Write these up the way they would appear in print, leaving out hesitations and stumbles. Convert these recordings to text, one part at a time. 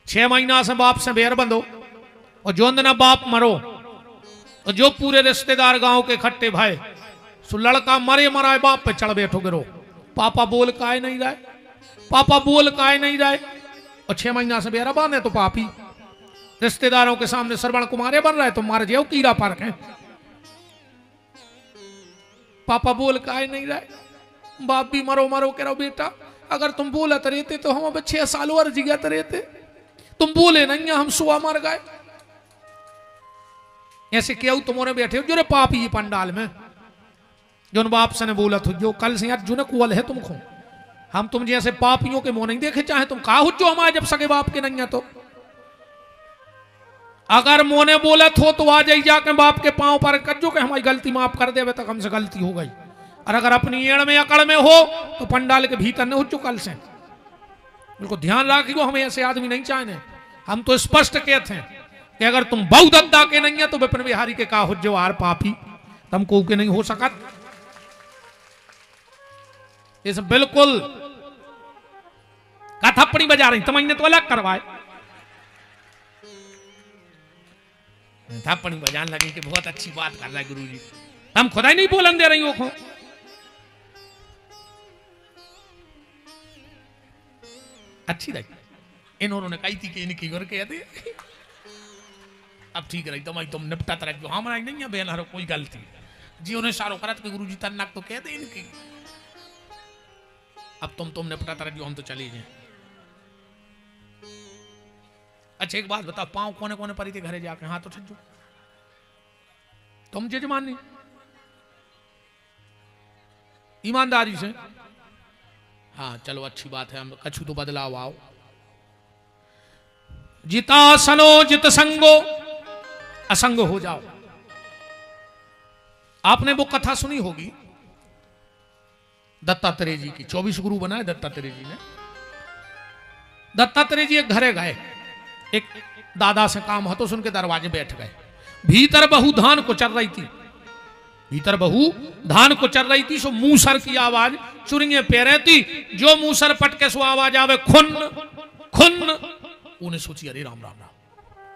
6 महीना से बाप से बेर बंधो और जो ना बाप मरो और जो पूरे रिश्तेदार गांव के इकट्ठे भाई सो लड़का मरे मराए बाप पे चढ़ बैठो गिरो। पापा बोल काहे नहीं रहे, पापा बोल काहे नहीं रहे। और 6 महीना से बेरा बांधे तो पापी रिश्तेदारों के सामने श्रवण कुमारे बन रहे तो मार जाओ कीड़ा पार्क है। पापा बोल काहे नहीं रहे। बाप भी मरो मरो कह रहो बेटा अगर तुम बोलत रहते तो हम अब 6 साल और जिगत रहते, तुम बोले नहीं हम सुआ मर गए। ऐसे क्यों तुम्हारे बैठे हो जो रे पापी ये पंडाल में जो बाप से ने बोला था जो कल से यार जो ने कुल है तुमको हम तुम जैसे पापियों के मुंह नहीं देखे चाहे तुम कहा हो जो हमारे जब सगे बाप के नहीं है तो अगर मोने बोला तो आ जाई जाके बाप के पांव पर कर जो के हमारी गलती माफ कर दे तक हमसे गलती हो गई। और अगर अपनी एड़ में अकड़ में हो तो पंडाल के भीतर न हो चुका कल से बिल्कुल ध्यान रखियो। हमें ऐसे आदमी नहीं चाहने। हम तो स्पष्ट कहते हैं कि अगर तुम बहुत अद्दा के नहीं है तो विपिन बिहारी के का हो जो आर पापी तुमको के नहीं हो सकत। इस बिल्कुल का थप्पड़ी बजा रही तुम तो अलग करवाए थप्पड़ी बजाने लगी कि बहुत अच्छी बात कर रहा है गुरुजी हम खुदा ही नहीं बोलन दे रही हो। अच्छी लगी इन्होंने कही थी कि इनकी घर कह दे अब ठीक रही तुम निपटा तरह जो हमारा नहीं है बेन कोई गलती जी उन्हें सारो करत के गुरुजी तन्नक तो कह दे इनकी अब तुम निपटा तरह जो हम तो चले जाए। अच्छा एक बात बताओ पांव कोने कोने परी थे घरे जाके हाथ उठ जो तुम जजमानी ईमानदारी से हाँ चलो अच्छी बात है हम कछु तो बदलाव आओ। जिता सनो जित संगो असंग हो जाओ। आपने वो कथा सुनी होगी दत्तात्रेय जी की 24 गुरु बनाए दत्तात्रेय जी ने। दत्तात्रेय जी एक घरे गए एक दादा से काम हतो सुन के दरवाजे बैठ गए। भीतर बहू धान को चल रही थी भीतर बहू धान को चल रही थी सो मूसर की आवाज चुरिंगे पैरे थी जो मूसर पटके सो आवाज आवे खुन खुन उन्हें सोची अरे राम राम राम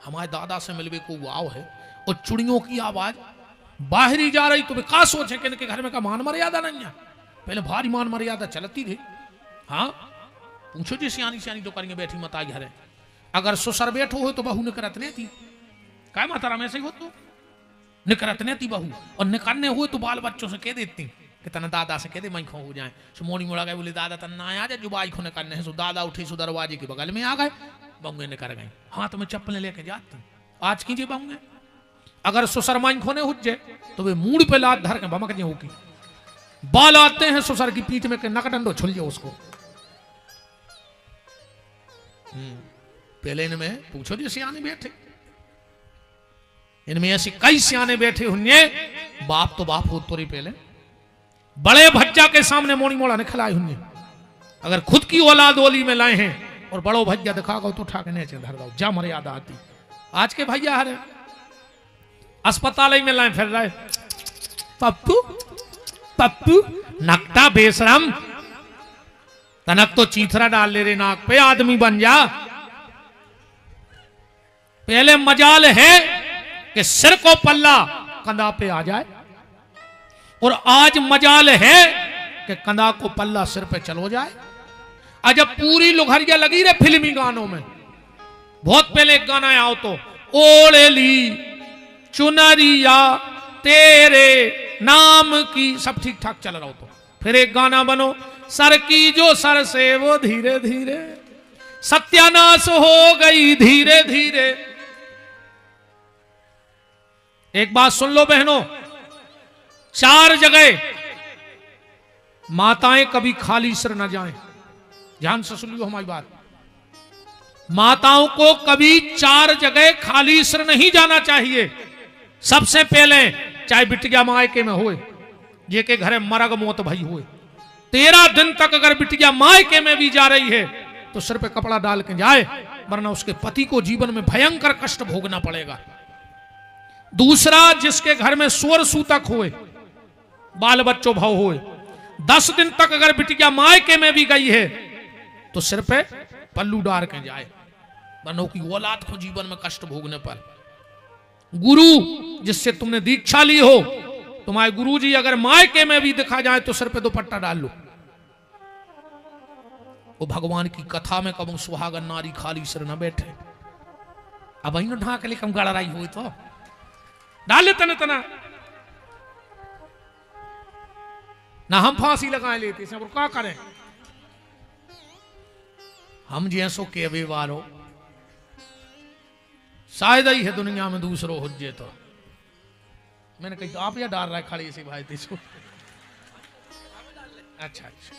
हमारे दादा से मिलवे को वाव है और चुड़ियों की आवाज बाहरी जा रही तो का सोचे कि इनके घर में का मान मर्यादा नहीं है। पहले भारी मान मर्यादा चलती थी। हाँ पूछो जी सियानी सियानी तो करेंगे बैठी मत आई घर अगर ससुर बैठो हो तो बहू निकरत नहीं थी क्या माता राम ऐसे ही हो तो निकरत नहीं थी बहू और निकलने हुए तो बाल बच्चों से कह देती कि तना दादा से कह दे मैं खो हो जाए सो मोड़ी मोड़ा गए बोले दादा तना आ जाए जो बाई खो निकलने है सो दादा उठी सो दरवाजे के बगल में आ गए बंगे निकर गए हाथ में चप्पलें लेके जाती आज कीजिए बंगे अगर ससुर माई खोने हो जाए तो वे मूड पे लात धर के भमक जाए होगी बाल आते हैं ससुर की पीठ में के नकडंडो छुल जाओ उसको। पहले इनमें पूछो जी सियाने बैठे इनमें ऐसे कई सियाने बैठे हुए बाप तो बाप हो तो रही पहले बड़े भज्जा के सामने मोड़ी मोड़ा ने खिलाए हुए अगर खुद की औलाद ओली में लाए हैं और बड़ो भज्जा दिखा गो तो उठा के नीचे धर दो जा मर्यादा आती। आज के भैया हरे अस्पताल में लाए फिर रहे पप्पू पप्पू नकटा बेशरम तनक तो चीथरा डाल ले रे नाक पे आदमी बन जा। पहले मजाल है कि सिर को पल्ला कंधा पे आ जाए और आज मजाल है कि कंधा को पल्ला सिर पे चलो जाए। आज जब पूरी लुघरिया लगी रे फिल्मी गानों में बहुत पहले एक गाना आओ तो ओढ़ ली चुनरिया तेरे नाम की सब ठीक ठाक चल रहा हो तो फिर एक गाना बनो सर की जो सर से वो धीरे धीरे सत्यानाश हो गई धीरे धीरे। एक बात सुन लो बहनों 4 जगह माताएं कभी खाली सिर न जाएं। ध्यान से सुन लो हमारी बात माताओं को कभी 4 जगह खाली सिर नहीं जाना चाहिए। सबसे पहले चाहे बिटिया मायके में होए ये के घरे मरग मौत भई हुए 13 दिन तक अगर बिटिया मायके में भी जा रही है तो सिर पे कपड़ा डाल के जाए वरना उसके पति को जीवन में भयंकर कष्ट भोगना पड़ेगा। दूसरा जिसके घर में सोर सूतक होए बाल बच्चों भाव होए 10 दिन तक अगर बिटिया मायके में भी गई है तो सिर पे पल्लू डाल के जाए बनो की औलाद को जीवन में कष्ट भोगने पर। गुरु जिससे तुमने दीक्षा ली हो, तुम्हारे गुरु जी अगर मायके में भी दिखा जाए तो सिर पे दुपट्टा डाल लो। वो भगवान की कथा में कब सुहागन नारी खाली सिर न बैठे। अब वही ढाक ले कम गड़राई हुई तो डाल ले तना तना ना हम फांसी लगाए लेते हैं, क्या करें हम जैसो केवे वालो शायद ही है दुनिया में दूसरो हो जे। तो मैंने कही तो आप या डाल रहा है खड़ी से भाई तीसो। अच्छा अच्छा,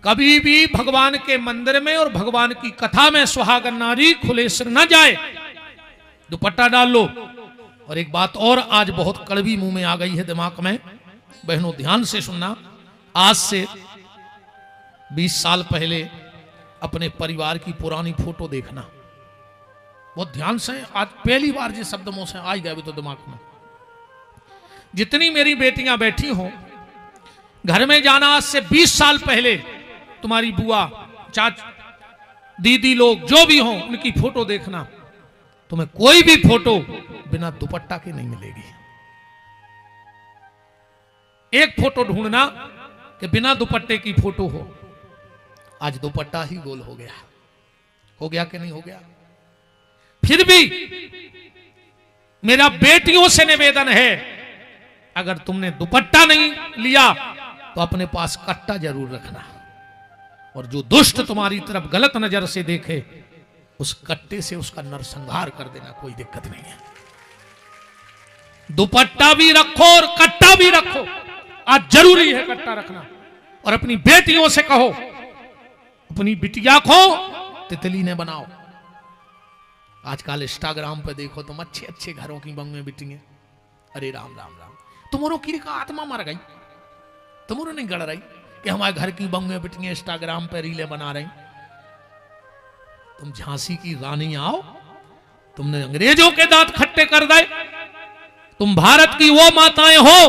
कभी भी भगवान के मंदिर में और भगवान की कथा में सुहागन नारी खुले सिर न जाए, दुपट्टा डाल लो। और एक बात और आज बहुत कड़वी मुंह में आ गई है दिमाग में, बहनों ध्यान से सुनना। आज से 20 साल पहले अपने परिवार की पुरानी फोटो देखना, बहुत ध्यान से। आज पहली बार जिस शब्द मुंह से आ गया भी तो दिमाग में। जितनी मेरी बेटियां बैठी हों, घर में जाना आज से 20 साल पहले तुम्हारी बुआ, चाच, दीदी लोग जो भी हों, उनकी फोटो देखना, तुम्हें कोई भी फोटो बिना दुपट्टा के नहीं मिलेगी। एक फोटो ढूंढना कि बिना दुपट्टे की फोटो हो। आज दुपट्टा ही गोल हो गया कि नहीं हो गया? फिर भी मेरा बेटियों से निवेदन है, अगर तुमने दुपट्टा नहीं लिया तो अपने पास कट्टा जरूर रखना, और जो दुष्ट तुम्हारी तरफ गलत नजर से देखे उस कट्टे से उसका नरसंहार कर देना, कोई दिक्कत नहीं है। दुपट्टा भी रखो और कट्टा भी रखो, आज जरूरी है कट्टा रखना। और अपनी बेटियों से कहो, अपनी बिटिया को तितली ने बनाओ। आजकल इंस्टाग्राम पे देखो तुम अच्छे अच्छे घरों की बंग में बिटियां, अरे राम राम राम, तुम्हारो की का आत्मा मर गई, तुम्हारो नहीं गड़ रही कि हमारे घर की बंग में बिटियां इंस्टाग्राम पे रीलें बना रही। तुम झांसी की रानी आओ, तुमने अंग्रेजों के दांत खट्टे कर दे, तुम भारत की वो माताएं हो,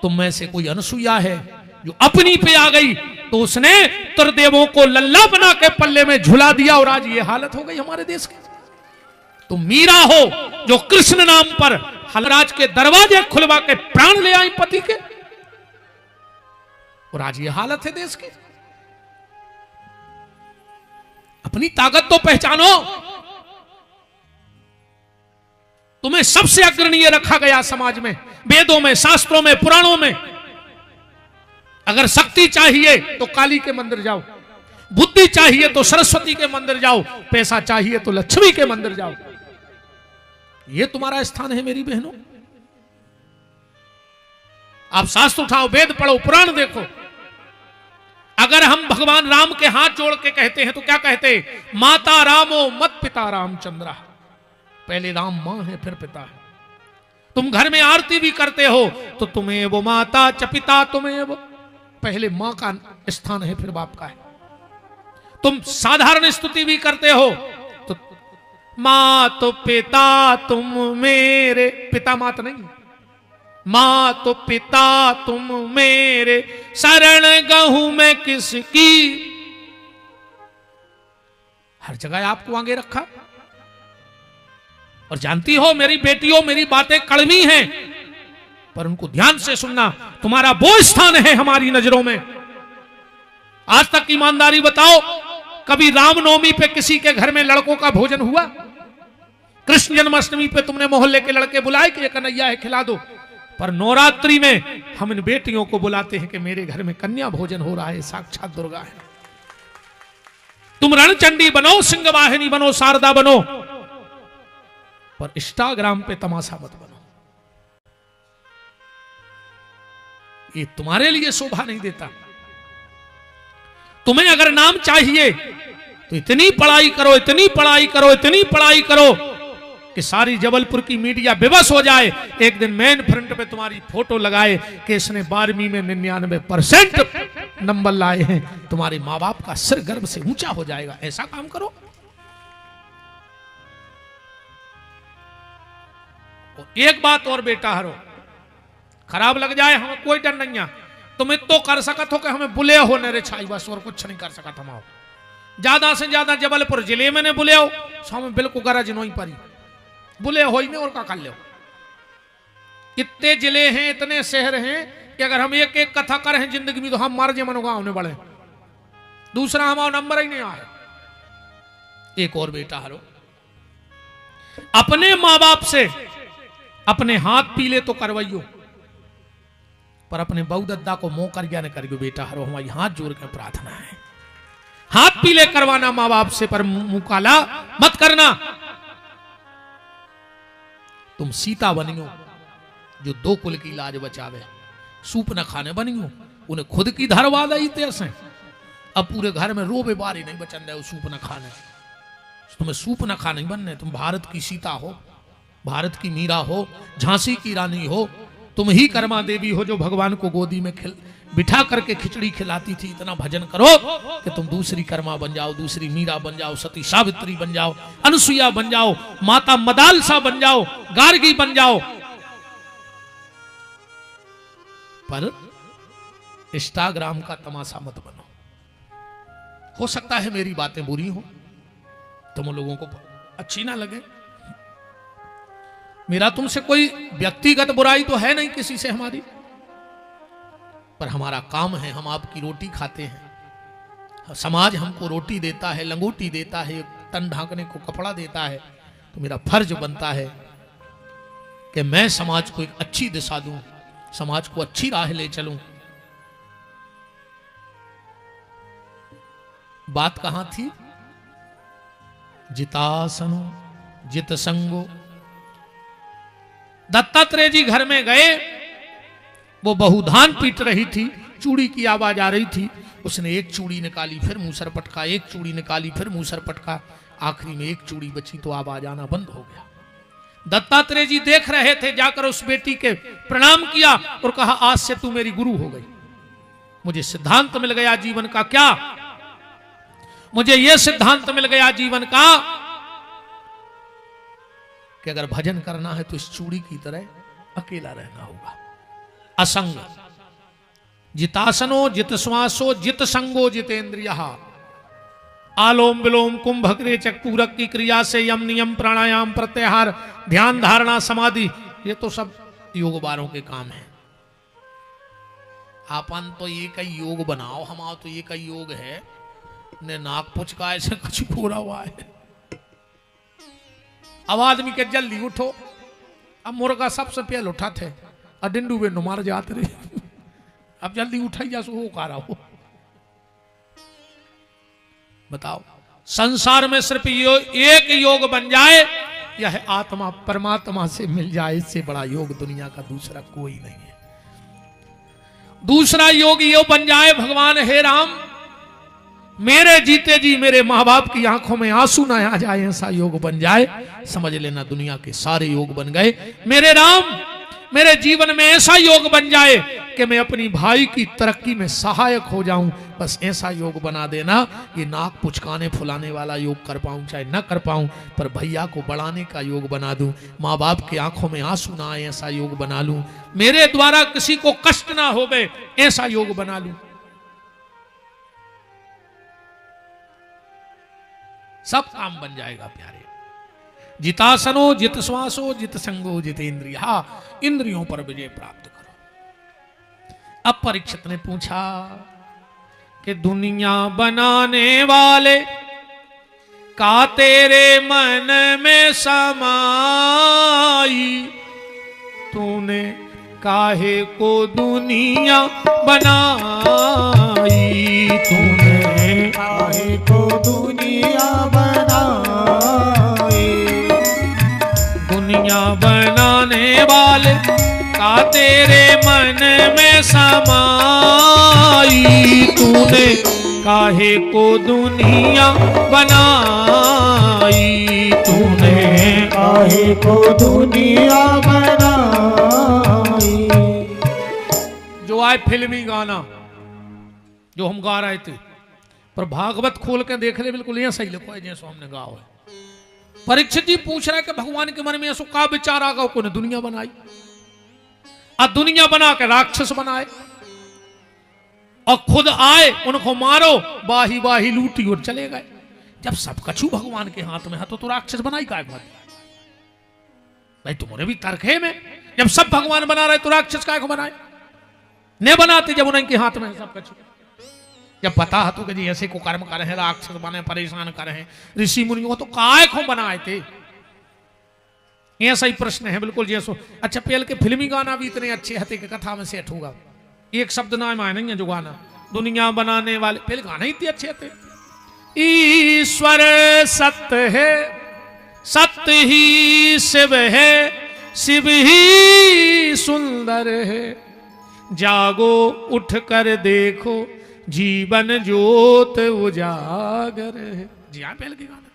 तुम में से कोई अनसुईया है जो अपनी पे आ गई तो उसने त्रिदेवों को लल्ला बना के पल्ले में झुला दिया, और आज ये हालत हो गई हमारे देश की। तुम मीरा हो जो कृष्ण नाम पर हलराज के दरवाजे खुलवा के प्राण ले आई पति के, और आज ये हालत है देश की। अपनी ताकत तो पहचानो। तुम्हें सबसे अग्रणीय रखा गया समाज में, वेदों में, शास्त्रों में, पुराणों में। अगर शक्ति चाहिए तो काली के मंदिर जाओ, बुद्धि चाहिए तो सरस्वती के मंदिर जाओ, पैसा चाहिए तो लक्ष्मी के मंदिर जाओ। यह तुम्हारा स्थान है मेरी बहनों। आप शास्त्र उठाओ, वेद पढ़ो, पुराण देखो। अगर हम भगवान राम के हाथ जोड़ के कहते हैं तो क्या कहते? माता रामो मत पिता रामचंद्रा। पहले राम मां है फिर पिता है। तुम घर में आरती भी करते हो तो तुम्हें वो माता च पिता, तुम्हें वो पहले मां का स्थान है फिर बाप का है। तुम साधारण स्तुति भी करते हो तो मां तो पिता तुम मेरे, पिता मात नहीं, मां तो पिता तुम मेरे, शरण गहूं मैं किसकी। हर जगह आपको आगे रखा। और जानती हो मेरी बेटियों, मेरी बातें कड़वी हैं पर उनको ध्यान से सुनना। तुम्हारा वो स्थान है हमारी नजरों में। आज तक ईमानदारी बताओ, कभी रामनवमी पे किसी के घर में लड़कों का भोजन हुआ? कृष्ण जन्माष्टमी पे तुमने मोहल्ले के लड़के बुलाए कि ये कन्हैया है खिला दो? पर नवरात्रि में हम इन बेटियों को बुलाते हैं कि मेरे घर में कन्या भोजन हो रहा है, साक्षात दुर्गा है। तुम रणचंडी बनो, सिंहवाहिनी बनो, शारदा बनो, पर इंस्टाग्राम पे तमाशा मत बनो। ये तुम्हारे लिए शोभा नहीं देता। तुम्हें अगर नाम चाहिए तो इतनी पढ़ाई करो, इतनी पढ़ाई करो, इतनी पढ़ाई करो कि सारी जबलपुर की मीडिया बेबस हो जाए। एक दिन मेन फ्रंट पे तुम्हारी फोटो लगाए कि इसने 12वीं में 99% नंबर लाए हैं। तुम्हारे माँ बाप का सिर गर्व से ऊंचा हो जाएगा। ऐसा काम करो। और एक बात और बेटा हरो, खराब लग जाए हमें कोई डर नहीं है। तुम इतो कर सकत हो कि हमें बुले हो न छाई, बस और कुछ नहीं कर सकत हम। ज्यादा से ज्यादा जबलपुर जिले में ने बुले हो, हमें बिल्कुल गरज नहीं पड़ी, बुले हो ही नहीं और का कर लो। इतने जिले हैं, इतने शहर हैं कि अगर हम एक एक कथा करें जिंदगी में तो हम मर जे मनो गाँव ने बढ़े, दूसरा हमारा नंबर ही नहीं आए। एक और बेटा हरो, अपने मां बाप से अपने हाथ पीले तो करवाइयो, पर अपने बहु दद्दा को मोह कर गया न करियो बेटा हरो, हमारी हाथ जोड़ के प्रार्थना है। हाथ पीले करवाना मां बाप से, पर मुंह काला मत करना। तुम सीता बनियो जो दो कुल की लाज बचावे, सूप न खाने बनियो उन्हें खुद की धरवादा ही तेसे। अब पूरे घर में रोबे बारी नहीं बचन रहे सूप न खाने, तुम्हें सूप न खाने बनने। तुम भारत की सीता हो, भारत की मीरा हो, झांसी की रानी हो, तुम ही कर्मा देवी हो जो भगवान को गोदी में बिठा करके खिचड़ी खिलाती थी। इतना भजन करो कि तुम दूसरी कर्मा बन जाओ, दूसरी मीरा बन जाओ, सती सावित्री बन जाओ, अनुसुईया बन जाओ, माता मदालसा बन जाओ, गार्गी बन जाओ। पर इंस्टाग्राम का तमाशा मत बनो। हो सकता है मेरी बातें बुरी हो, तुम लोगों को अच्छी ना लगे। मेरा तुमसे कोई व्यक्तिगत बुराई तो है नहीं किसी से हमारी, पर हमारा काम है, हम आपकी रोटी खाते हैं, समाज हमको रोटी देता है, लंगोटी देता है, तन ढांकने को कपड़ा देता है, तो मेरा फर्ज बनता है कि मैं समाज को एक अच्छी दिशा दूं, समाज को अच्छी राह ले चलूं। बात कहां थी? जितासनो जित संगो। दत्तात्रेय जी घर में गए, वो बहू धान पीट रही थी, चूड़ी की आवाज आ रही थी, उसने एक चूड़ी निकाली फिर मूसर पटका, एक चूड़ी निकाली फिर मूसर पटका, आखिरी में एक चूड़ी बची तो आवाज आना बंद हो गया। दत्तात्रेय जी देख रहे थे, जाकर उस बेटी के प्रणाम किया और कहा आज से तू मेरी गुरु हो गई, मुझे सिद्धांत मिल गया जीवन का। क्या? मुझे यह सिद्धांत मिल गया जीवन का कि अगर भजन करना है तो इस चूड़ी की तरह अकेला रहना होगा। असंग जितासनो जित श्वासो जित संगो जितेंद्रिय। आलोम विलोम कुंभक रेचक पूरक की क्रिया से यम नियम प्राणायाम प्रत्याहार ध्यान धारणा समाधि, ये तो सब योग वालों के काम है। आपन तो ये कई योग बनाओ, हमारा तो ये कई योग है ने नाक पुचका ऐसे कुछ पूरा हुआ है। अब आदमी के जल्दी उठो, अब मुर्गा सबसे पहले उठा थे और डिंडू बे नुमार जाते रहे, अब जल्दी उठाइया सो हो का रहा हो। बताओ, संसार में सिर्फ एक योग बन जाए, यह आत्मा परमात्मा से मिल जाए, इससे बड़ा योग दुनिया का दूसरा कोई नहीं है। दूसरा योग ये बन जाए, भगवान हे राम मेरे जीते जी मेरे माँ बाप की आंखों में आंसू ना आ जाए, ऐसा योग बन जाए, समझ लेना दुनिया के सारे योग बन गए। मेरे राम मेरे जीवन में ऐसा योग बन जाए कि मैं अपनी भाई की तरक्की में सहायक हो जाऊं, बस ऐसा योग बना देना। ये नाक पुचकाने फुलाने वाला योग कर पाऊं चाहे न कर पाऊं, पर भैया को बढ़ाने का योग बना दूं, माँ बाप की आंखों में आंसू ना आए ऐसा योग बना लूं, मेरे द्वारा किसी को कष्ट ना होवे ऐसा योग बना लूं। सब काम बन जाएगा प्यारे। जितासनो जित श्वासो जित संगो जितेंद्रिया, इंद्रियों पर विजय प्राप्त करो। अब परीक्षित ने पूछा कि दुनिया बनाने वाले का तेरे मन में समाई, तूने काहे को दुनिया बनाई, तूने काहे को दुनिया बनाई। दुनिया बनाने वाले का तेरे मन में समाई, तूने काहे को दुनिया बनाई, तूने काहे को दुनिया बनाई। जो आए फिल्मी गाना जो हम गा रहे थे, पर भागवत खोल के देख ले बिल्कुल ये सही लिखो है जैसे हमने गाओ है। परीक्षित जी पूछ रहे कि भगवान के मन में ऐसा का विचार आ गया को ने दुनिया बनाई, आ दुनिया बना के राक्षस बनाए। और खुद आए उनको मारो, बाही बाही लूटी और चले गए। जब सब कछु भगवान के हाथ में है तो राक्षस बनाई काय मत भाई, तुम्हारे भी तर्क है में, जब सब भगवान बना रहे तो राक्षस काय को बनाए ने बनाते जब उनके हाथ में सब कछु। जब पता है तो कि जी ऐसे को कर्म कर रहे राक्षस बने परेशान कर रहे ऋषि मुनियों तो काय को बनाए थे, ऐसा ही प्रश्न है बिल्कुल जैसो। अच्छा पहले के फिल्मी गाना भी इतने अच्छे हते कि कथा में सेट होगा, एक शब्द ना माने नहीं है जो गाना दुनिया बनाने वाले, पहले गाना ही इतने अच्छे थे। ईश्वर सत्य है, सत्य ही शिव है, शिव ही सुंदर है, जागो उठ कर देखो जीवन ज्योत उजागर है। जी हाँ पहले के गाना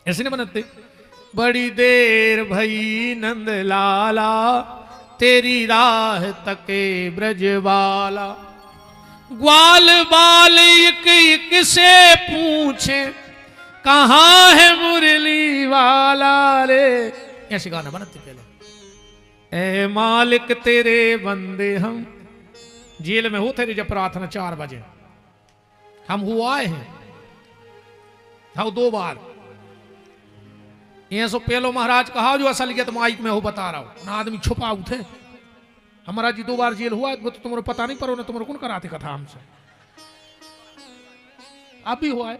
ऐसे नहीं बनाते। बड़ी देर भई नंद लाला तेरी राह तके ब्रजवाला, ग्वाल बाल एक एक से पूछे कहाँ है मुरली वाला रे, ऐसे गाना बनाते पहले। ए मालिक तेरे बंदे हम, जेल में होते थे जब प्रार्थना 4 बजे, हम हुआ हैं हम 2 बार ये सो पेलो महाराज कहा जो असलियत माइक में हो बता रहा हूं ना, आदमी छुपा उठे। हमारा जी 2 बार जेल हुआ, वो तो तुम्हारे पता नहीं, पर उन्हें तुम्हारे कौन कराते कथा हमसे, आप भी हुआ है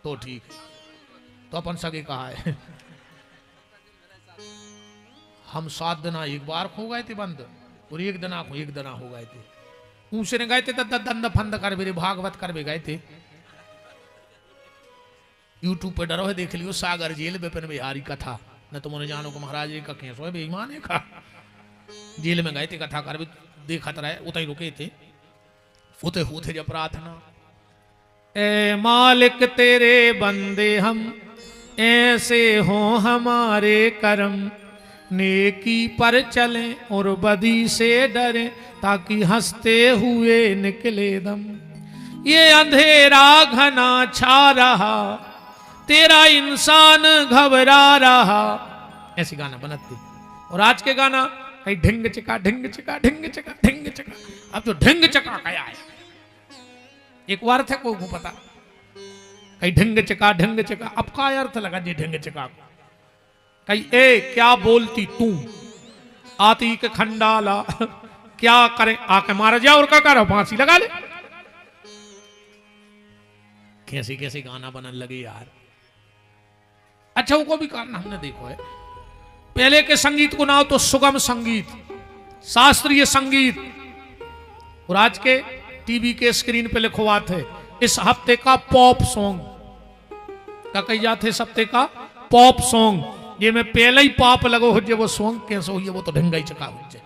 तो ठीक है, तो अपन सगे कहा है। हम 7 दिन 1 बार खो गए थे बंद, और 1 दिन हो गए थे ऊसरे गए थे दंद फंद कर बेरे भागवत कर गए थे। यूट्यूब पे डरो है देख लियो, सागर जेल विपिन बिहारी कथा, न तो मोने जानो को महाराज जी का केस हो बेईमान है का, जेल में गए थे कथा कर भी देखत रहे, उतई रुके थे उते होते जब प्रार्थना। ए मालिक तेरे बंदे हम, ऐसे हो हमारे कर्म, नेकी पर चलें और बदी से डरें, ताकि हंसते हुए निकले दम। ये अंधेरा घना छा रहा, तेरा इंसान घबरा रहा, ऐसे गाना बनाते। और आज के गाना कहीं ढिंग चिका ढिंग चिका ढिंग चिका ढिंग चिका, अब जो ढिंग चिका क्या है एक बार थे को पता, कहीं ढिंग चिका ढिंग चिका, अब का अर्थ लगा जी ढिंग चिका को, कहीं ए क्या बोलती तू आती के खंडाला, क्या करे आके मार जाओ और क्या करो फांसी लगा ले। कैसे कैसे गाना बनने लगे यार। अच्छा वो भी कारण हमने देखो है, पहले के संगीत को ना हो तो सुगम संगीत, शास्त्रीय संगीत, और आज के टीवी के स्क्रीन पे लिखो थे इस हफ्ते का पॉप सॉन्ग, क्या कही जाते इस हफ्ते का पॉप सॉन्ग, ये में पहले ही पाप लगो हो जे वो सॉन्ग कैसे हो, वो तो ढंगा ही चका हो जाए।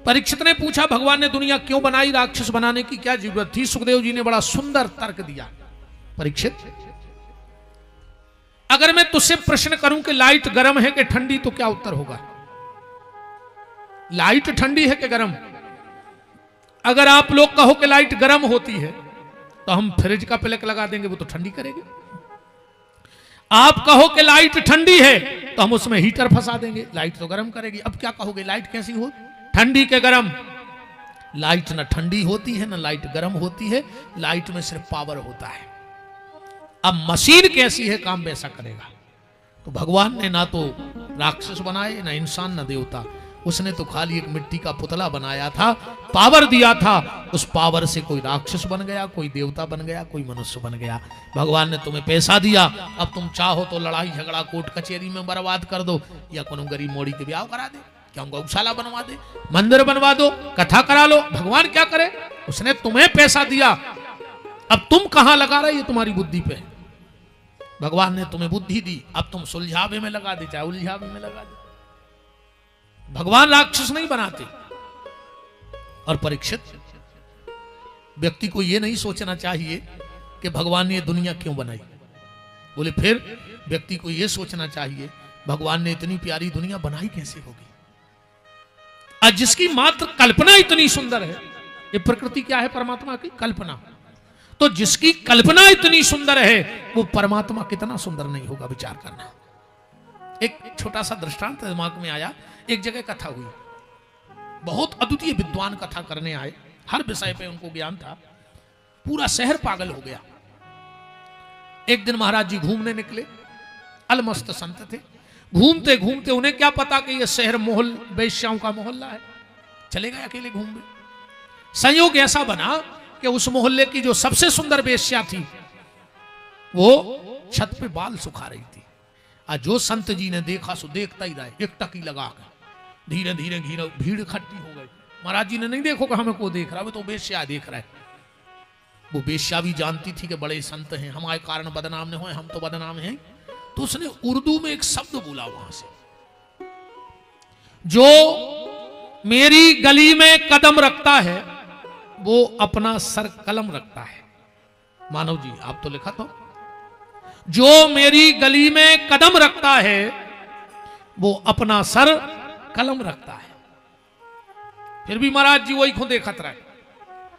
परीक्षित ने पूछा भगवान ने दुनिया क्यों बनाई, राक्षस बनाने की क्या जरूरत थी। सुखदेव जी ने बड़ा सुंदर तर्क दिया। परीक्षित अगर मैं तुझसे प्रश्न करूं कि लाइट गर्म है कि ठंडी, तो क्या उत्तर होगा? लाइट ठंडी है कि गर्म? अगर आप लोग कहो कि लाइट गर्म होती है तो हम फ्रिज का प्लग लगा देंगे, वो तो ठंडी करेगी। आप कहो कि लाइट ठंडी है तो हम उसमें हीटर फंसा देंगे, लाइट तो गर्म करेगी। अब क्या कहोगे, लाइट कैसी हो, ठंडी के गर्म? लाइट ना ठंडी होती है ना लाइट गर्म होती है, लाइट में सिर्फ पावर होता है। अब मशीन कैसी है, काम वैसा करेगा। तो भगवान ने ना तो राक्षस बनाए, ना इंसान, ना देवता, उसने तो खाली एक मिट्टी का पुतला बनाया था, पावर दिया था, उस पावर से कोई राक्षस बन गया, कोई देवता बन गया, कोई मनुष्य बन गया। भगवान ने तुम्हें पैसा दिया, अब तुम चाहो तो लड़ाई झगड़ा कोर्ट कचहरी में बर्बाद कर दो, या कोनो गरीब मोड़ी के ब्याह करा दे, क्या गौशाला बनवा दे, मंदिर बनवा दो, कथा करा लो। भगवान क्या करे, उसने तुम्हें पैसा दिया, अब तुम कहां लगा रहे, ये तुम्हारी बुद्धि पे। भगवान ने तुम्हें बुद्धि दी, अब तुम सुलझावे में लगा दे, चाहे उलझावे में लगा दे। भगवान राक्षस नहीं बनाते। और परीक्षित, व्यक्ति को यह नहीं सोचना चाहिए कि भगवान ने ये दुनिया क्यों बनाई। बोले फिर व्यक्ति को यह सोचना चाहिए भगवान ने इतनी प्यारी दुनिया बनाई कैसे होगी, और जिसकी मात्र कल्पना इतनी सुंदर है। ये प्रकृति क्या है, परमात्मा की कल्पना। तो जिसकी कल्पना इतनी सुंदर है वो परमात्मा कितना सुंदर नहीं होगा, विचार करना। एक छोटा सा दृष्टांत दिमाग में आया। एक जगह कथा हुई, बहुत अद्वितीय विद्वान कथा करने आए, हर विषय पे उनको ज्ञान था, पूरा शहर पागल हो गया। एक दिन महाराज जी घूमने निकले, अलमस्त संत थे, घूमते घूमते उन्हें क्या पता कि यह शहर मोहल वेश्याओं का मोहल्ला है, चले गए अकेले घूमने। संयोग ऐसा बना कि उस मोहल्ले की जो सबसे सुंदर वेश्या थी वो छत पे बाल सुखा रही थी। आज जो संत जी ने देखा सो देखता ही रहे, एक टकी लगा कर धीरे धीरे धीरे भीड़ इकट्ठी हो गई। महाराज जी ने नहीं देखो कि हमें को देख रहा है, वो तो वेश्या देख रहा है। वो वेश्या भी जानती थी कि बड़े संत हैं, हमारे कारण बदनाम नहीं हुए, हम तो बदनाम हैं। तो उसने उर्दू में एक शब्द बोला वहां से, जो मेरी गली में कदम रखता है वो अपना सर कलम रखता है। मानव जी आप तो लिखा तो, जो मेरी गली में कदम रखता है वो अपना सर कलम रखता है। फिर भी महाराज जी वही खुद देखत रहे,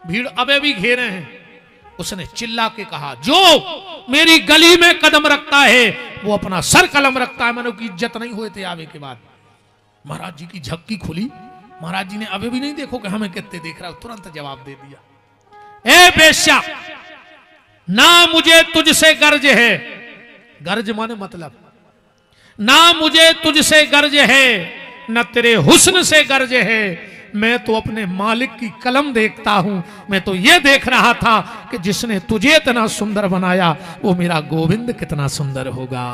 भीड़ अबे भी घेरे हैं। उसने चिल्ला के कहा, जो मेरी गली में कदम रखता है वो अपना सर कलम रखता है। मैंने की इज्जत नहीं हुए थे आवे के बाद। महाराज जी की झक्की खुली, महाराज जी ने अबे भी नहीं देखो कि हमें कितने देख रहा, तुरंत जवाब दे दिया, ए बेश्या, ना मुझे तुझसे गर्ज है, गर्ज माने मतलब, ना मुझे तुझसे गर्ज है, न तेरे हुस्न से गर्ज है, मैं तो अपने मालिक की कलम देखता हूं। मैं तो ये देख रहा था कि जिसने तुझे इतना सुंदर बनाया वो मेरा गोविंद कितना सुंदर होगा।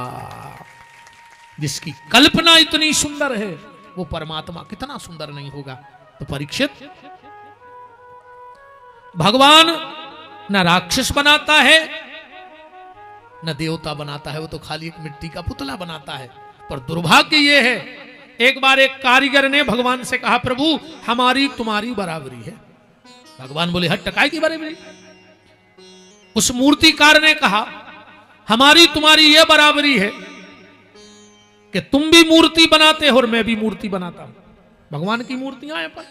जिसकी कल्पना इतनी सुंदर है वो परमात्मा कितना सुंदर नहीं होगा। तो परीक्षित, भगवान न राक्षस बनाता है न देवता बनाता है, वो तो खाली एक मिट्टी का पुतला बनाता है। पर दुर्भाग्य ये है, एक बार एक कारीगर ने भगवान से कहा, प्रभु हमारी तुम्हारी बराबरी है। भगवान बोले, हट, टकाई की बराबरी? उस मूर्तिकार ने कहा, हमारी तुम्हारी यह बराबरी है कि तुम भी मूर्ति बनाते हो और मैं भी मूर्ति बनाता हूं। भगवान की मूर्तियां हैं, पर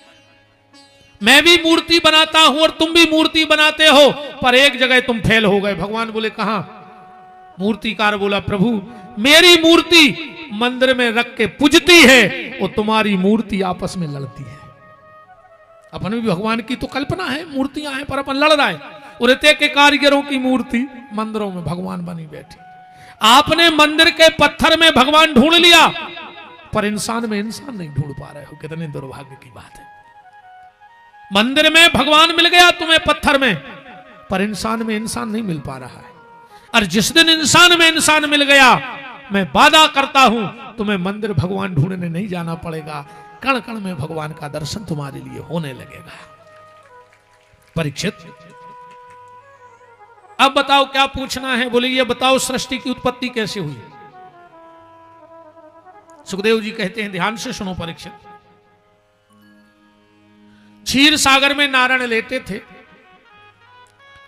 मैं भी मूर्ति बनाता हूं और तुम भी मूर्ति बनाते हो, पर एक जगह तुम फेल हो गए। भगवान बोले, कहां? मूर्तिकार बोला, प्रभु मेरी मूर्ति मंदिर में रख के पूजती है और तुम्हारी मूर्ति आपस में लड़ती है। अपन भी भगवान की तो कल्पना है, मूर्तियां हैं, पर अपन लड़ रहा है। उरते के कारीगरों की मूर्ति मंदिरों में भगवान बनी बैठी। आपने मंदिर के पत्थर में भगवान ढूंढ लिया, पर इंसान में इंसान नहीं ढूंढ पा रहे हो। कितने दुर्भाग्य की बात है। मंदिर में भगवान मिल गया तुम्हें पत्थर में, पर इंसान में इंसान नहीं मिल पा रहा है। और जिस दिन इंसान में इंसान मिल गया, मैं वादा करता हूं तुम्हें मंदिर भगवान ढूंढने नहीं जाना पड़ेगा, कण कण में भगवान का दर्शन तुम्हारे लिए होने लगेगा। परीक्षित, अब बताओ क्या पूछना है? बोले, ये बताओ सृष्टि की उत्पत्ति कैसे हुई? सुखदेव जी कहते हैं, ध्यान से सुनो परीक्षित। क्षीर सागर में नारायण लेटे थे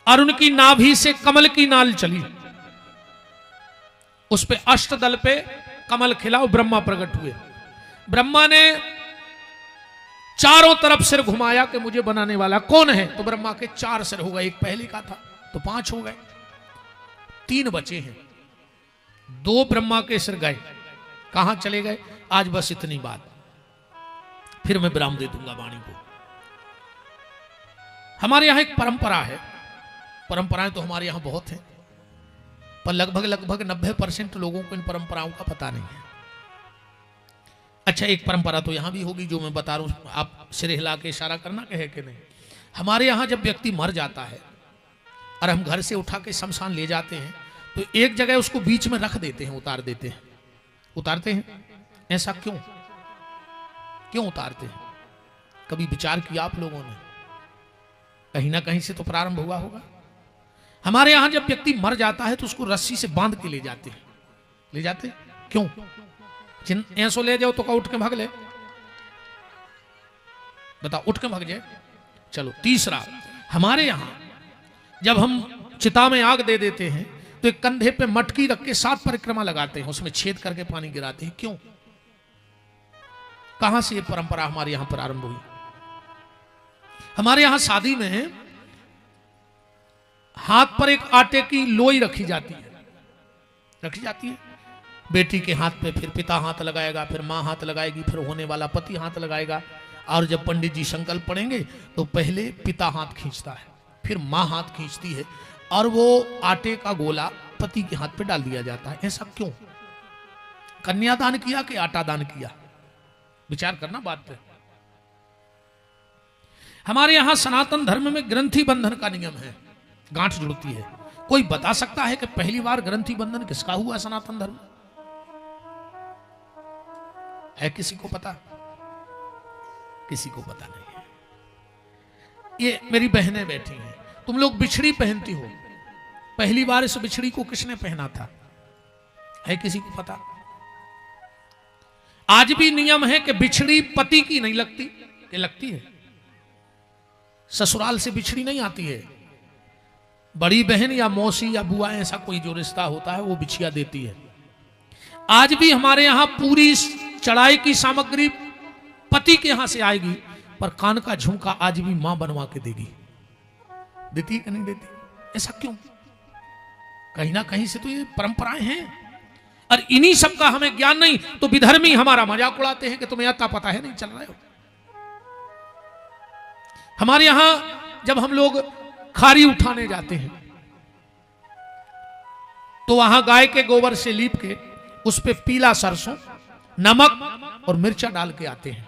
और उनकी नाभि से कमल की नाल चली, उस पे अष्टदल पे कमल खिला और ब्रह्मा प्रकट हुए। ब्रह्मा ने चारों तरफ सिर घुमाया कि मुझे बनाने वाला कौन है? तो ब्रह्मा के 4 सिर हो गए, एक पहले का था तो 5 हो गए, 3 बचे हैं। 2 ब्रह्मा के सिर गए, कहां चले गए? आज बस इतनी बात, फिर मैं विराम दे दूंगा वाणी को। हमारे यहां एक परंपरा है, परंपराएं तो हमारे यहां बहुत हैं, पर लगभग 90% लोगों को इन परंपराओं का पता नहीं है। अच्छा, एक परंपरा तो यहां भी होगी जो मैं बता रहा हूं, आप सिर हिला के इशारा करना कहे कि नहीं। हमारे यहां जब व्यक्ति मर जाता है और हम घर से उठा के शमशान ले जाते हैं, तो एक जगह उसको बीच में रख देते हैं, उतार देते हैं। उतारते हैं, ऐसा क्यों? क्यों उतारते हैं? कभी विचार किया आप लोगों ने? कहीं ना कहीं से तो प्रारंभ हुआ होगा। हमारे यहां जब व्यक्ति मर जाता है तो उसको रस्सी से बांध के ले जाते हैं। ले जाते क्यों? ऐसो ले जाओ तो का उठ के भाग ले, बताओ, उठ के भाग जाए। चलो, तीसरा, हमारे यहां जब हम चिता में आग दे देते हैं तो एक कंधे पे मटकी रख के 7 परिक्रमा लगाते हैं, उसमें छेद करके पानी गिराते हैं। क्यों? कहां से ये परंपरा हमारे यहां प्रारंभ हुई? हमारे यहां शादी में हाथ पर एक आटे की लोई रखी जाती है, बेटी के हाथ पे, फिर पिता हाथ लगाएगा, फिर मां हाथ लगाएगी, फिर होने वाला पति हाथ लगाएगा, और जब पंडित जी संकल्प पढ़ेंगे तो पहले पिता हाथ खींचता है, फिर माँ हाथ खींचती है और वो आटे का गोला पति के हाथ पे डाल दिया जाता है। ऐसा क्यों? कन्यादान किया कि आटा दान किया? विचार करना बात पे। हमारे यहां सनातन धर्म में ग्रंथि बंधन का नियम है, गांठ जुड़ती है। कोई बता सकता है कि पहली बार ग्रंथि बंधन किसका हुआ सनातन धर्म? है किसी को पता? किसी को पता नहीं है। ये मेरी बहनें बैठी हैं, तुम लोग बिछड़ी पहनती हो, पहली बार इस बिछड़ी को किसने पहना था? है किसी को पता? आज भी नियम है कि बिछड़ी पति की नहीं लगती, कि लगती है? ससुराल से बिछड़ी नहीं आती है, बड़ी बहन या मौसी या बुआ ऐसा कोई जो रिश्ता होता है वो बिछिया देती है। आज भी हमारे यहां पूरी चढ़ाई की सामग्री पति के यहां से आएगी, पर कान का झुमका आज भी मां बनवा के देगी। देती कि नहीं देती? ऐसा क्यों? कहीं ना कहीं से तो ये परंपराएं हैं, और इन्हीं सब का हमें ज्ञान नहीं तो विधर्मी हमारा मजाक उड़ाते हैं कि तुम्हें आता पता है नहीं चल रहा हो। हमारे यहां जब हम लोग खारी उठाने जाते हैं तो वहां गाय के गोबर से लीप के उस पे पीला सरसों, नमक और मिर्चा डाल के आते हैं।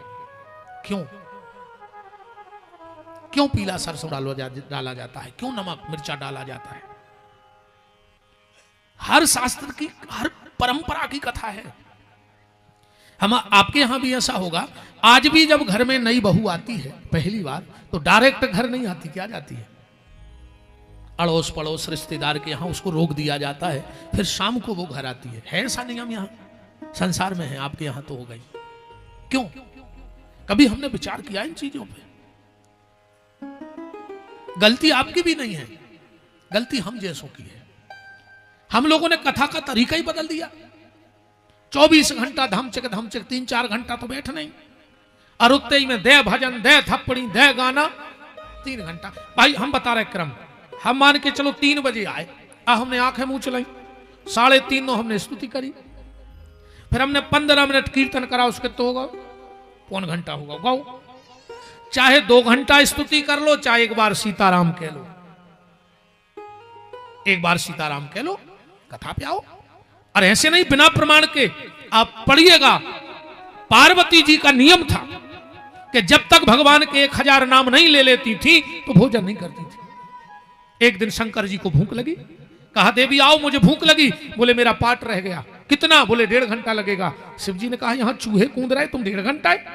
क्यों? क्यों पीला सरसों डाला जाता है? क्यों नमक मिर्चा डाला जाता है? हर शास्त्र की, हर परंपरा की कथा है। हम आपके यहां भी ऐसा होगा। आज भी जब घर में नई बहू आती है पहली बार तो डायरेक्ट घर नहीं आती, क्या जाती है? अड़ोस पड़ोस रिश्तेदार के यहां उसको रोक दिया जाता है, फिर शाम को वो घर आती है। ऐसा नियम यहां संसार में है, आपके यहां तो हो गई। क्यों? कभी हमने विचार किया इन चीजों पे? गलती आपकी भी नहीं है, गलती हम जैसों की है। हम लोगों ने कथा का तरीका ही बदल दिया। 24 घंटा धमचक 3-4 घंटा तो बैठ नहीं, अरुत्ते में दे भजन, दे थप्पड़ी, दे गाना, 3 घंटा। भाई हम बता रहे क्रम, हम मान के चलो 3 बजे आए, हमने आंखें मुंह चलाई, 3:30 हमने स्तुति करी, फिर हमने 15 मिनट कीर्तन करा, उसके तो होगा 1 घंटा होगा। गाओ, चाहे 2 घंटा स्तुति कर लो, चाहे एक बार सीताराम कह लो, एक बार सीताराम कह लो, कथा पे आओ। और ऐसे नहीं बिना प्रमाण के आप पढ़िएगा। पार्वती जी का नियम था कि जब तक भगवान के 1000 नाम नहीं ले लेती थी तो भोजन नहीं करती थी। एक दिन शंकर जी को भूख लगी, कहा देवी आओ मुझे भूख लगी। बोले मेरा पाठ रह गया। कितना? बोले 1.5 घंटा लगेगा। शिव जी ने कहा यहां चूहे कूद रहे, तुम 1.5 घंटा है?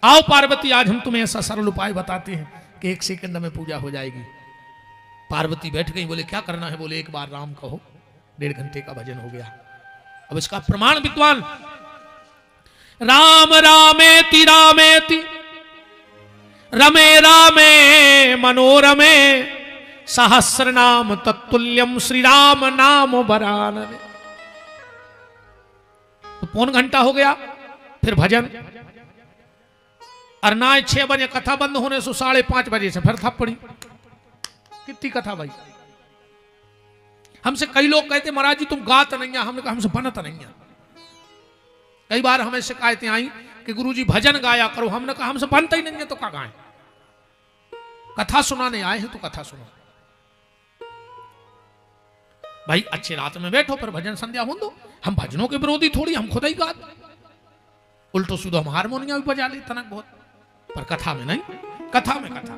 आओ पार्वती, आज हम तुम्हें ऐसा सरल उपाय बताते हैं कि 1 सेकंड में पूजा हो जाएगी। पार्वती बैठ गई, बोले क्या करना है? बोले एक बार राम कहो, 1.5 घंटे का भजन हो गया। अब इसका प्रमाण विद्वान, राम रामेति रामेति रमे रामे मनोरमे सहस्र नाम तत्तुल्यम श्री राम नाम बरानने। तो 1.25 घंटा हो गया, फिर भजन। और ना 6 बजे कथा बंद होने से 5:30 बजे से फिर थप्पड़ी। कितनी कथा भाई? हमसे कई लोग कहते महाराज जी तुम गात नहीं है, हमने कहा हमसे बनत नहीं है। कई बार हमें शिकायतें आई कि गुरुजी भजन गाया करो, हमने कहा हमसे बनता ही नहीं है तो क्या गाएं? कथा सुनाने आए हैं तो कथा सुनो भाई। अच्छे रात में बैठो पर भजन संध्या हो दो। हम भजनों के विरोधी थोड़ी, हम खुद ही गात, उल्टो सीधो हम हारमोनियम भी बजा ले तनक बहुत, पर कथा में नहीं। कथा में कथा।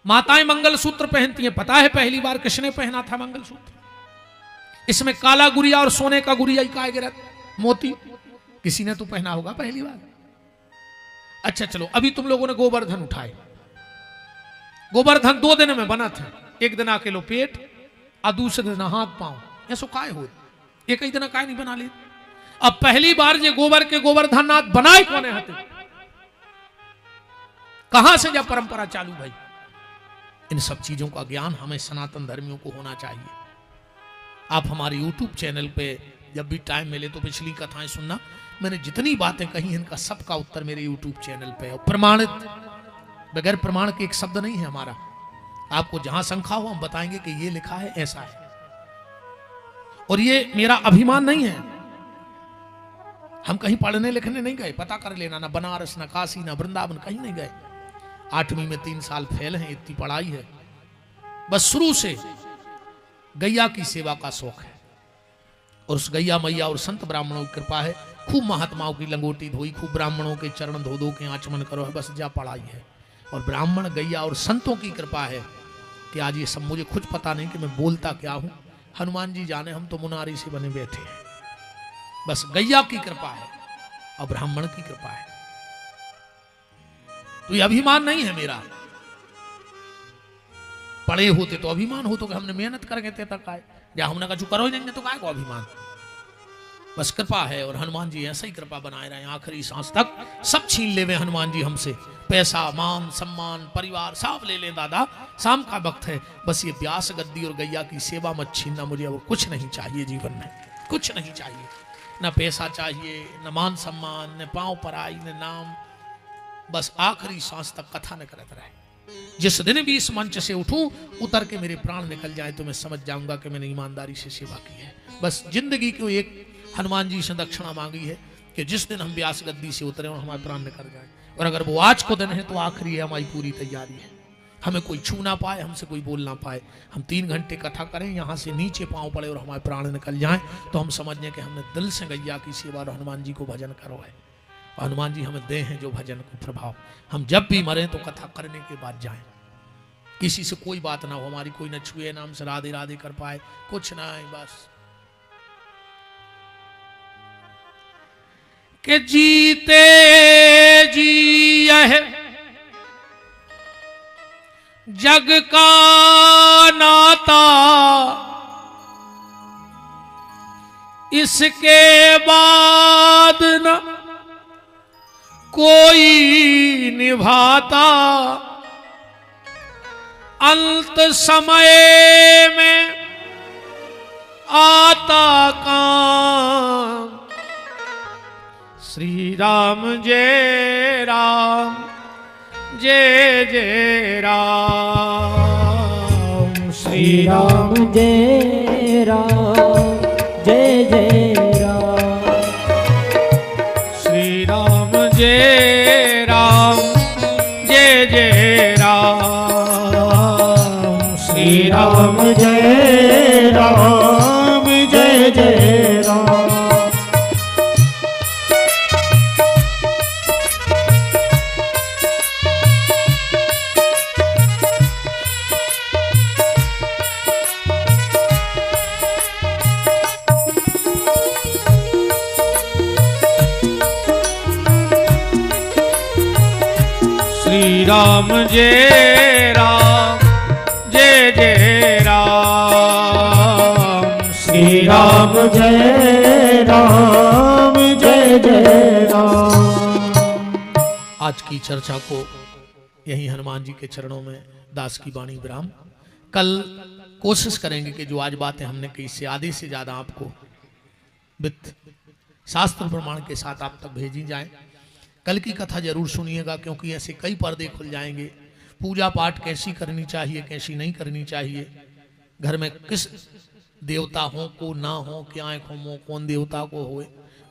माताएं मंगलसूत्र पहनती हैं, पता है पहली बार किसने पहना था मंगलसूत्र? इसमें काला गुड़िया और सोने का गुड़िया का गिरत मोती, किसी ने तो पहना होगा पहली बार। अच्छा चलो, अभी तुम लोगों ने गोवर्धन उठाए। गोवर्धन 2 दिन में बना था। एक दिन अकेलो पेट और दूसरे दिन हाथ पांव। ऐसो काय हो? एक ही दिन काय नहीं बना ले। अब पहली बार जो गोबर के गोवर्धन नाथ बनाए कौन है? कहां से जब परंपरा चालू भाई? इन सब चीजों का ज्ञान हमें सनातन धर्मियों को होना चाहिए। आप हमारे YouTube चैनल पे जब भी टाइम मिले तो पिछली कथाएं सुनना। मैंने जितनी बातें कही इनका सबका उत्तर मेरे YouTube चैनल पे है, प्रमाणित, बगैर प्रमाण के एक शब्द नहीं है हमारा। आपको जहां शंका हो हम बताएंगे कि ये लिखा है, ऐसा है। और ये मेरा अभिमान नहीं है, हम कहीं पढ़ने लिखने नहीं गए, पता कर लेना, ना बनारस ना काशी ना वृंदावन, कहीं नहीं गए। 8वीं में 3 साल फेल हैं, इतनी पढ़ाई है। बस शुरू से गैया की सेवा का शौक है, और उस गैया मैया और संत ब्राह्मणों की कृपा है। खूब महात्माओं की लंगोटी धोई, खूब ब्राह्मणों के चरण धो धो के आचमन करो है, बस जा पढ़ाई है। और ब्राह्मण गैया और संतों की कृपा है कि आज ये सब मुझे कुछ पता नहीं कि मैं बोलता क्या हूं, हनुमान जी जाने, हम तो मुनारी से बने बैठे हैं। बस गैया की कृपा है और ब्राह्मण की कृपा है। तो ये अभिमान नहीं है मेरा, पढ़े होते तो अभिमान हो तो कि हमने मेहनत करके तक आए, या हमने कहा जो करो ही नहीं तो काय को अभिमान। बस कृपा है, और हनुमान जी ऐसा ही कृपा बनाए रहे, आखिरी सांस तक सब छीन ले हनुमान जी हमसे, पैसा मान सम्मान परिवार सब ले ले दादा, शाम का वक्त है, बस ये व्यास गद्दी और गैया की सेवा मत छीनना, मुझे और कुछ नहीं चाहिए जीवन में, कुछ नहीं चाहिए, न पैसा चाहिए, न मान सम्मान, न पांव पराई, न नाम, बस आखिरी सांस तक कथा न करते रहे। जिस दिन भी इस मंच से उठूं, उतर के मेरे प्राण निकल जाए तो मैं समझ जाऊंगा कि मैंने ईमानदारी से सेवा की है। बस जिंदगी को एक हनुमान जी से दक्षिणा मांगी है कि जिस दिन हम व्यास गद्दी से उतरे और हमारे प्राण निकल जाए, और अगर वो आज को दिन है तो आखिरी है, हमारी पूरी तैयारी है। हमें कोई छू ना पाए, हमसे कोई बोल ना पाए, हम 3 घंटे कथा करें, यहाँ से नीचे पांव पड़े और हमारे प्राण निकल जाएं, तो हम समझें कि हमने दिल से गैया की सेवा और हनुमान जी को भजन करो है। और हनुमान जी हमें दे हैं जो भजन को प्रभाव, हम जब भी मरें तो कथा करने के बाद जाएं, किसी से कोई बात ना हो, हमारी कोई न छुए, ना हमसे राधे राधे कर पाए, कुछ ना है, बस कि जीते जी यह जग का नाता, इसके बाद न कोई निभाता, अंत समय में आता काम, श्री राम जय राम जय जय राम, श्री राम जय राम जय जय राम, श्री राम जय राम जय जय राम, श्री राम जय राम जय जय राम। श्री राम जय राम जय जय राम, श्री राम जय राम जय जय राम। आज की चर्चा को यही हनुमान जी के चरणों में दास की वाणी विराम। कल कोशिश करेंगे कि जो आज बातें हमने कही से आधे से ज्यादा आपको वित्त शास्त्र प्रमाण के साथ आप तक भेजी जाए। कल की कथा जरूर सुनिएगा, क्योंकि ऐसे कई पर्दे खुल जाएंगे। पूजा पाठ कैसी करनी चाहिए, कैसी नहीं करनी चाहिए, घर में किस देवता हो को ना हो, क्या हो, कौन देवता को होए,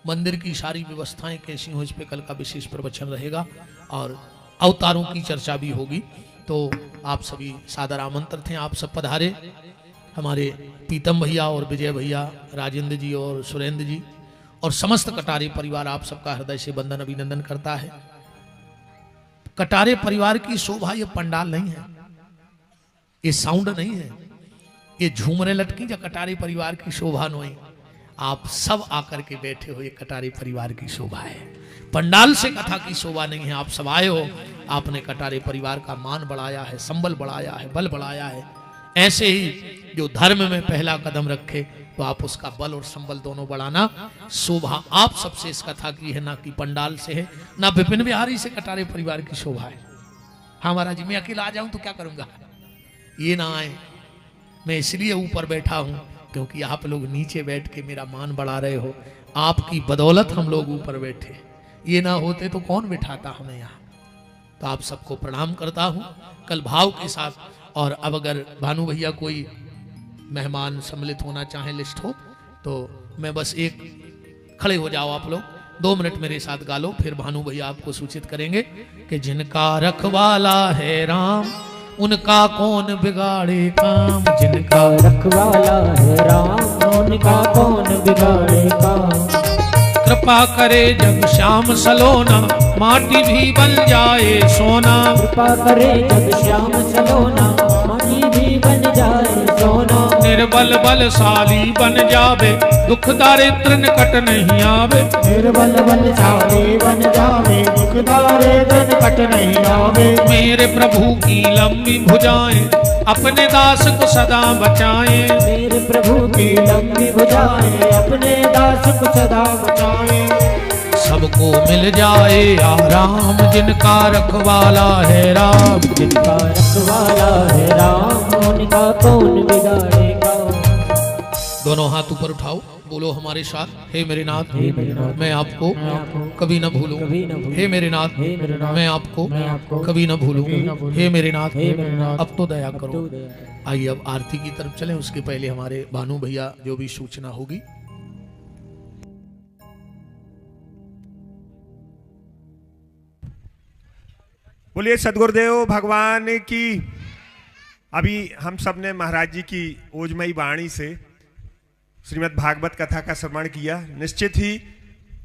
मंदिर की सारी व्यवस्थाएं कैसी हो, इस पे कल का विशेष प्रवचन रहेगा। और अवतारों की चर्चा भी होगी। तो आप सभी सादर आमंत्रित हैं, आप सब पधारे। हमारे पीतम भैया और विजय भैया, राजेंद्र जी और सुरेंद्र जी और समस्त कटारे परिवार आप सबका हृदय से वंदन अभिनंदन करता है। कटारे परिवार की शोभा ये पंडाल नहीं है, ये साउंड नहीं है, ये झूमरे लटकी या कटारे परिवार की शोभा नहीं। आप सब आकर के बैठे हो, ये कटारे परिवार की शोभा है। पंडाल से कथा की शोभा नहीं है। आप सब आए हो, आपने कटारे परिवार का मान बढ़ाया है, संबल बढ़ाया है, बल बढ़ाया है। ऐसे ही जो धर्म में पहला कदम रखे तो आप उसका बल और संबल दोनों बढ़ाना। शोभा आप सबसे इस कथा की है, ना कि पंडाल से है, ना विपिन बिहारी से कटारे परिवार की शोभा है। हाँ महाराज जी, मैं अकेला आ जाऊं तो क्या करूंगा, ये ना आए। मैं इसलिए ऊपर बैठा हूं क्योंकि आप लोग नीचे बैठ के मेरा मान बढ़ा रहे हो। आपकी बदौलत हम लोग ऊपर बैठे, ये ना होते तो कौन बिठाता हमें यहाँ। तो आप सबको प्रणाम करता हूं कल भाव के साथ। और अब अगर भानु भैया कोई मेहमान सम्मिलित होना चाहे, लिस्ट हो, तो मैं बस एक खड़े हो जाओ आप लोग, 2 मिनट मेरे साथ गा लो, फिर भानु भैया आपको सूचित करेंगे कि जिनका रखवाला है राम उनका कौन बिगाड़े काम। जिनका रखवाला है राम उनका कौन बिगाड़े काम। कृपा करे जग श्याम सलोना माटी भी बन जाए सोना। कृपा करे जग श्याम सलोना माटी भी बन जाए सोना। निर्बल बलशाली बन जावे दुख दारिद्र निकट नहीं आवे। निर्बल बलशाली बन जावे दुख दारिद्र निकट नहीं आवे। मेरे प्रभु की लंबी भुजाएं अपने दास को सदा बचाएं। मेरे प्रभु की लंबी भुजाएं अपने दास को सदा बचाएं। सबको मिल जाए आराम जिनका रखवाला है राम। जिनका रखवाला है राम उनका कौन बिगाड़ेगा। दोनों हाथ ऊपर उठाओ, बोलो हमारे साथ, हे मेरे नाथ हे मेरे नाथ, मैं आपको कभी न भूलूं। कभी न भूलूं। हे मेरे नाथ हे मेरे नाथ, मैं आपको मैं आपको कभी न भूलूं। कभी न भूलूं। हे मेरे नाथ हे मेरे नाथ, अब तो दया करो। अब तो दया करो। आइए अब आरती की तरफ चलें, उसके पहले हमारे भानु भैया जो भी सूचना होगी। बोलिए सदगुरुदेव भगवान की। अभी हम सब ने महाराज जी की ओजमयी वाणी से श्रीमद् भागवत कथा का श्रवण किया। निश्चित ही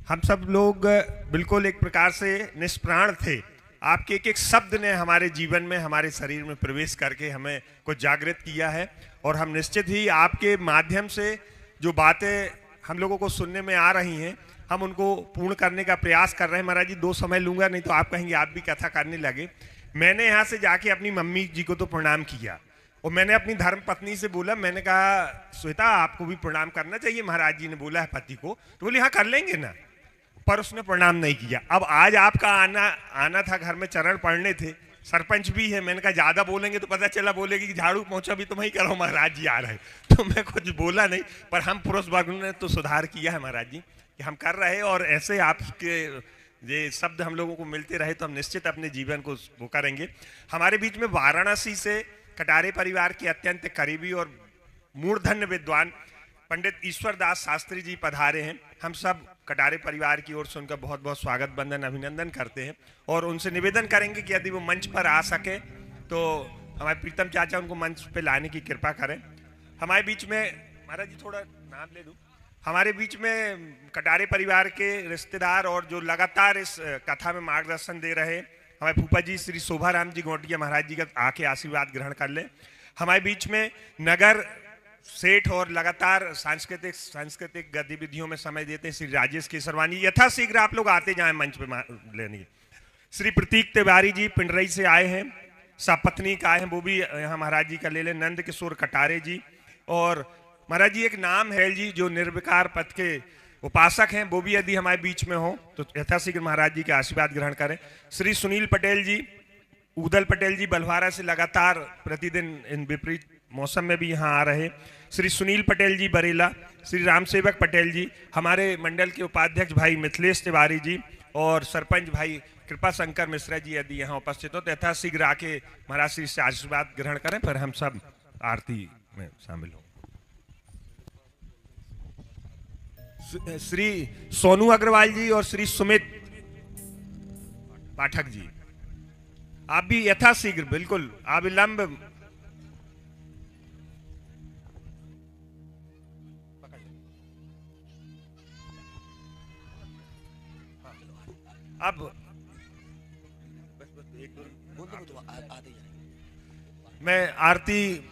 हम सब लोग बिल्कुल एक प्रकार से निष्प्राण थे। आपके एक एक शब्द ने हमारे जीवन में, हमारे शरीर में प्रवेश करके हमें कुछ जागृत किया है। और हम निश्चित ही आपके माध्यम से जो बातें हम लोगों को सुनने में आ रही हैं, हम उनको पूर्ण करने का प्रयास कर रहे हैं। महाराज जी 2 समय लूंगा, नहीं तो आप कहेंगे आप भी कथा करने लगे। मैंने यहाँ से जाके अपनी मम्मी जी को तो प्रणाम किया और मैंने अपनी धर्म पत्नी से बोला, मैंने कहा श्वेता आपको भी प्रणाम करना चाहिए, महाराज जी ने बोला है पति को। तो बोली हाँ कर लेंगे ना, पर उसने प्रणाम नहीं किया। अब आज आपका आना था, घर में चरण पढ़ने थे, सरपंच भी है। मैंने कहा ज्यादा बोलेंगे तो पता चला बोलेगी कि झाड़ू पहुंचा भी तो मैं ही कर रहा हूँ, महाराज जी आ रहे हैं। तो मैं कुछ बोला नहीं, पर हम पुरुष वर्ग ने तो सुधार किया है महाराज जी कि हम कर रहे। और ऐसे आपके ये शब्द हम लोगों को मिलते रहे तो हम निश्चित अपने जीवन को वो करेंगे। हमारे बीच में वाराणसी से कटारे परिवार के अत्यंत करीबी और मूर्धन्य विद्वान पंडित ईश्वर दास शास्त्री जी पधारे हैं। हम सब कटारे परिवार की ओर से उनका बहुत बहुत स्वागत बंदन अभिनंदन करते हैं और उनसे निवेदन करेंगे कि यदि वो मंच पर आ सके तो हमारे प्रीतम चाचा उनको मंच पे लाने की कृपा करें। हमारे बीच में महाराज जी थोड़ा नाम ले दूं, हमारे बीच में कटारे परिवार के रिश्तेदार और जो लगातार इस कथा में मार्गदर्शन दे रहे हमारे फूफा जी श्री शोभाराम जी गोटिया महाराज जी का आके आशीर्वाद ग्रहण कर ले। हमारे बीच में नगर सेठ और लगातार सांस्कृतिक गतिविधियों में समय देते हैं श्री राजेश केसरवानी, यथाशीघ्र आप लोग आते जाएं मंच पे लेने। श्री प्रतीक तिवारी जी पिंडरई से आए हैं, सपत्नी का आए हैं, वो भी यहाँ महाराज जी का ले लें। नंद किशोर कटारे जी और महाराज जी एक नाम है जी जो निर्विकार पद के उपासक हैं, वो भी यदि हमारे बीच में हो तो यथाशीघ्र महाराज जी के आशीर्वाद ग्रहण करें। श्री सुनील पटेल जी, उदल पटेल जी बलवारा से लगातार प्रतिदिन इन विपरीत मौसम में भी यहाँ आ रहे। श्री सुनील पटेल जी बरेला, श्री रामसेवक पटेल जी, हमारे मंडल के उपाध्यक्ष भाई मिथिलेश तिवारी जी और सरपंच भाई कृपा शंकर मिश्रा जी यदि यहाँ उपस्थित हो तो यथाशीघ्र आके महाराज श्री से आशीर्वाद ग्रहण करें, फिर हम सब आरती में शामिल हों। श्री सोनू अग्रवाल जी और श्री सुमित पाठक जी, आप भी यथाशीघ्र बिल्कुल अविलंब अब मैं आरती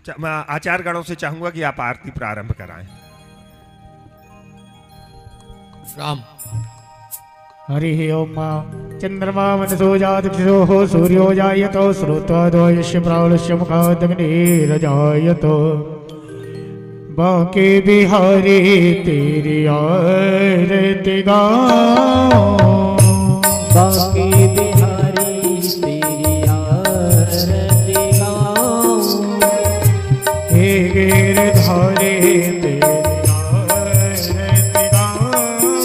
आचार्य गणों से चाहूंगा कि आप आरती प्रारंभ कराएं। राम हरि ओम चंद्रमा मनसो जातक्षो सूर्यो जायतो श्रुत्वा यस्य प्राणस्य मुखादग्निरजायतो बांके बिहारी तेरी आरती गाऊं, बांके बिहारी तेरी आरती गाऊं, हे गिरधारी तेरी आरती गाऊं,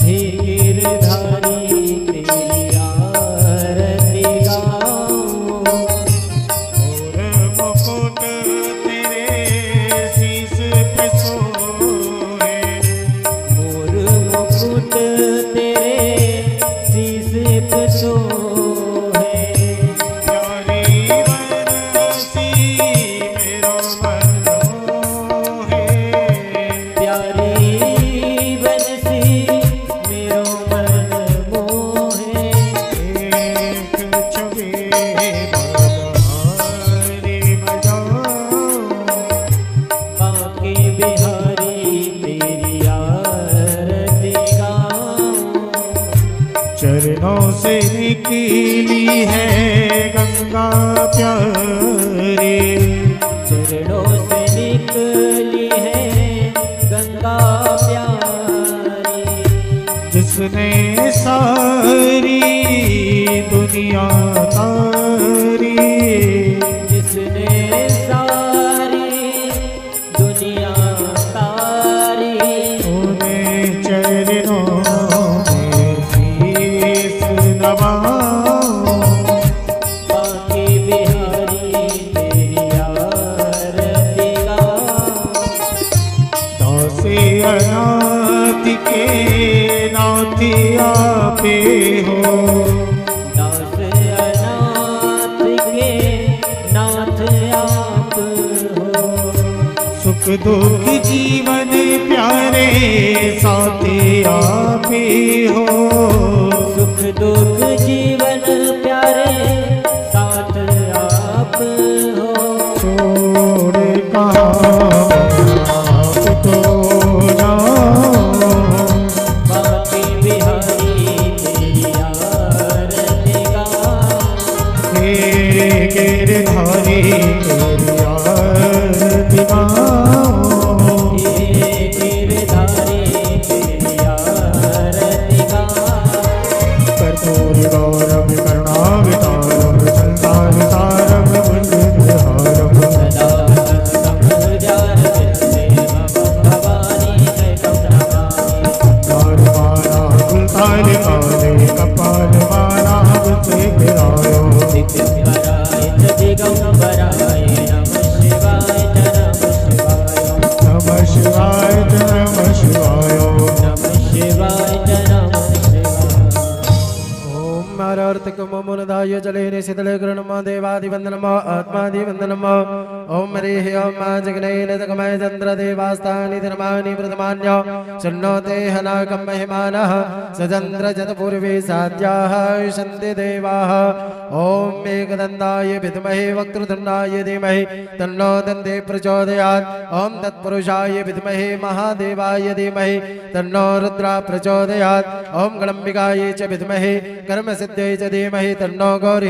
हे गिरधारी तेरी आरती गाऊं, और मुकुट तेरे शीश पे सोए, निकली है गंगा प्यारे, चरणों से निकली है गंगा प्यारी, जिसने सारी दुनिया तारी, जिसने सारी दुनिया तारी, उन्हें चरणों में शीश नवाऊं, बाकी बिहारी तेरी आरती गाऊं, दासे अनाथ के नाथी आपे हो, दास अनाथ के नाथ आप हो, सुख दुख जीवन प्यारे साथे आपे हो, सुख दुख जीवन प्यारे साथ आप हो, छोड़ कहाँ तो जाऊं, बाकी बिहारी तेरी आरती गाऊं, तेरे गिरधारी तेरी आरती गाऊं, हे गिरधारी तेरी आरती गाऊं, कर्पूर गौरव करुणावतारम संसार सारम बुद्धिहारम, सदा संग जार विरते भवानी जय कमलानी, दारवाना गुलताल काले कपाल वाला बुझे गिरायो, दिगंबराय च दिगंबराय नमः शिवाय च नमः शिवाय, नमः शिवाय नमः शिवाय। नमः शिवाय च नमः शिवाय। ओम मारार्तिकम मुनदाय जलेन शीतले गृणम देवादिवंदनम आत्मादिवंदनम ओम हरिः ओम जगनैन तकमय चंद्र देवास्तानि धर्मानि प्रथमान्य शन्नोते हनाकं महिमानः सचंद्र जतपूर्वे साध्याः सन्ति देवाः ओम एकदन्ताय विद्महे वक्रतुण्डाय धीमहि तन्नो दन्ते प्रचोदयात् ओम तत्पुरुषाय विद्महे महादेवाय धीमहि तन्नो रुद्रा प्रचोदयात् ओम गणम्बिकायै च विद्महे कर्मसिद्ध्यै च धीमहि तन्नो गौरी